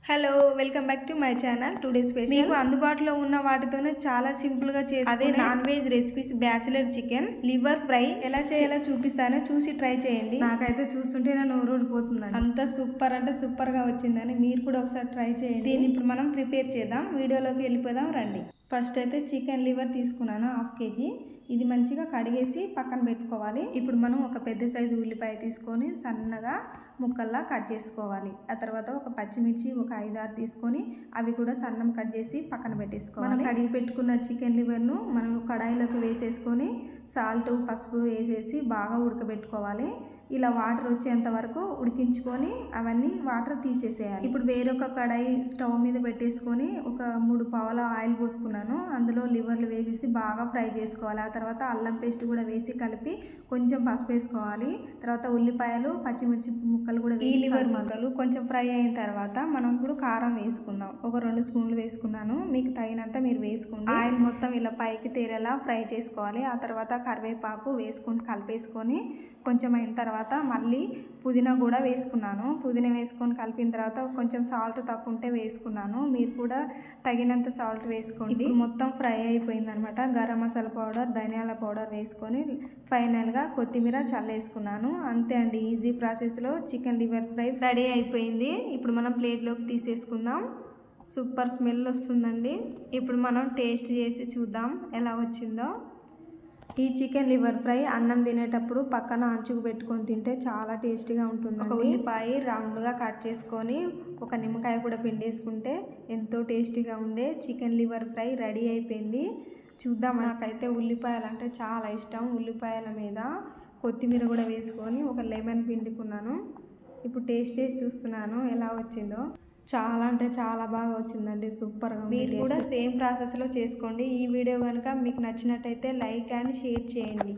Hello welcome back to my channel. Today special మీకు అందుబాటులో ఉన్న వాటితోనే చాలా సింపుల్గా చేసి అదే non veg recipes bachelor chicken liver fry ఎలా చేయాలో చూపిస్తాను, చూసి ట్రై చేయండి. నాకైతే చూస్తుంటేనే నోరు ఊడిపోతుందండి, అంత సూపర్ అంటే సూపర్గా వచ్చిందని. మీరు కూడా ఒకసారి ట్రై చేయండి. దీన్ని ఇప్పుడు మనం ప్రిపేర్ చేద్దాం, వీడియోలోకి వెళ్ళిపోదాం రండి. ఫస్ట్ అయితే చికెన్ లివర్ తీసుకున్నాను, 1/2 kg. ఇది మంచిగా కడిగేసి పక్కన పెట్టుకోవాలి. ఇప్పుడు మనం ఒక పెద్ద సైజు ఉల్లిపాయ తీసుకొని సన్నగా ముక్కల్లా కట్ చేసుకోవాలి. ఆ తర్వాత ఒక పచ్చిమిర్చి ఒక 5-6 తీసుకొని అవి కూడా సన్నం కట్ చేసి పక్కన పెట్టేసుకోవాలి. మనం కడిగి పెట్టుకున్న చికెన్ లివర్ను మనం కడాయిలోకి వేసేసుకొని సాల్ట్ పసుపు వేసేసి బాగా ఉడకబెట్టుకోవాలి. ఇలా వాటర్ వచ్చేంత వరకు ఉడికించుకొని అవన్నీ వాటర్ తీసేసేయాలి. ఇప్పుడు వేరొక కడాయి స్టవ్ మీద పెట్టేసుకొని ఒక 3 పావుల ఆయిల్ పోసుకున్నాను. అందులో లివర్లు వేసేసి బాగా ఫ్రై చేసుకోవాలి. ఆ తర్వాత అల్లం పేస్ట్ కూడా వేసి కలిపి కొంచెం పసుపు వేసుకోవాలి. తర్వాత ఉల్లిపాయలు పచ్చిమిర్చి ముక్కలు కూడా ఈ లివర్ ముక్కలు కొంచెం ఫ్రై అయిన తర్వాత మనం ఇప్పుడు కారం వేసుకుందాం. ఒక 2 స్పూన్లు వేసుకున్నాను, మీకు తగినంత మీరు వేసుకోండి. ఆయిల్ మొత్తం ఇలా పైకి తేలేలా ఫ్రై చేసుకోవాలి. ఆ తర్వాత కరివేపాకు వేసుకొని కలిపేసుకొని కొంచెం అయిన తర్వాత మళ్ళీ పుదీనా కూడా వేసుకున్నాను. పుదీనా వేసుకొని కలిపిన తర్వాత కొంచెం సాల్ట్ తక్కువ ఉంటే వేసుకున్నాను. మీరు కూడా తగినంత సాల్ట్ వేసుకోండి. మొత్తం ఫ్రై అయిపోయింది అనమాట. గరం మసాలా పౌడర్ ధనియాల పౌడర్ వేసుకొని ఫైనల్గా కొత్తిమీర చల్లేసుకున్నాను. అంతే అండి, ఈజీ ప్రాసెస్లో చికెన్ లివర్ ఫ్రై రెడీ అయిపోయింది. ఇప్పుడు మనం ప్లేట్లోకి తీసేసుకుందాం. సూపర్ స్మెల్ వస్తుందండి. ఇప్పుడు మనం టేస్ట్ చేసి చూద్దాం ఎలా వచ్చిందో. ఈ చికెన్ లివర్ ఫ్రై అన్నం తినేటప్పుడు పక్కన అంచుకు పెట్టుకొని తింటే చాలా టేస్టీగా ఉంటుంది. ఒక ఉల్లిపాయ రౌండ్గా కట్ చేసుకొని ఒక నిమ్మకాయ కూడా పిండేసుకుంటే ఎంతో టేస్టీగా ఉండే చికెన్ లివర్ ఫ్రై రెడీ అయిపోయింది. చూద్దాం. నాకైతే ఉల్లిపాయలు అంటే చాలా ఇష్టం. ఉల్లిపాయల మీద కొత్తిమీర కూడా వేసుకొని ఒక లెమన్ పిండుకున్నాను. ఇప్పుడు టేస్ట్ చేసి చూస్తున్నాను ఎలా వచ్చిందో. చాలా అంటే చాలా బాగా వచ్చిందండి, సూపర్గా. మీరు కూడా సేమ్ ప్రాసెస్లో చేసుకోండి. ఈ వీడియో కనుక మీకు నచ్చినట్టయితే లైక్ అండ్ షేర్ చేయండి.